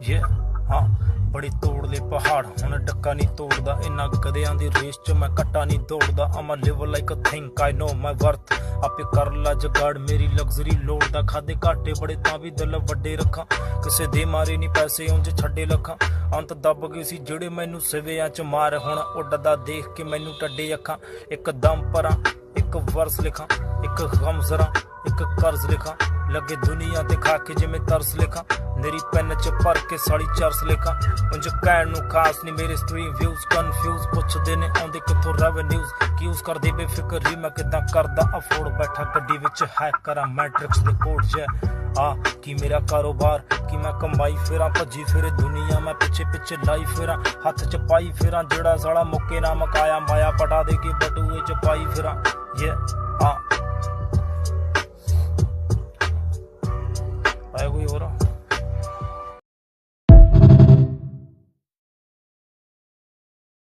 ये हाँ बड़ी तोड़ ले पहाड़ हुण डक्का नहीं तोड़दा इन्ना गधियां दी रेस च मैं कट्टा नहीं दौड़दा I'm a live like a think I know my worth आपे कर ला जगाड़ मेरी लग्जरी लोड़दा खादे घाटे बड़े तां भी दिल वड्डे रखां किसे दे मारे नहीं पैसे उंज छड्डे लखां अंत दब गए सी जेड़े मैनू सिवियां च मार हुण उड्डदा देख के मैनू टड्डे अखां एक दम परां एक वर्स लिखां एक गम जरा एक कर्ज लिखां लगे दुनिया ते खा के जिमें तरस लिखां मेरी पेन च भर के साड़ी चरस लिखां उंज कहण नूं खास नहीं मेरे स्ट्रीम व्यूज कन्फ्यूज पुछदे ने आउंदे कित्थों रेवेन्यूज की यूज करदे बेफिक्र ही मैं किदां करदा अफोर्ड बैठा गड्डी विच हैक करा मैट्रिक्स दे कोड च की मेरा कारोबार की मैं कमाई फिरां भज्जी फिरे दुनिया मैं पिछे पिछे लाई फिरां हत्थ च पाई फिरां जेड़ा साला मुक्के ना मकाया माया पटा दे के बटूए च पाई फिरां ये आया कोई और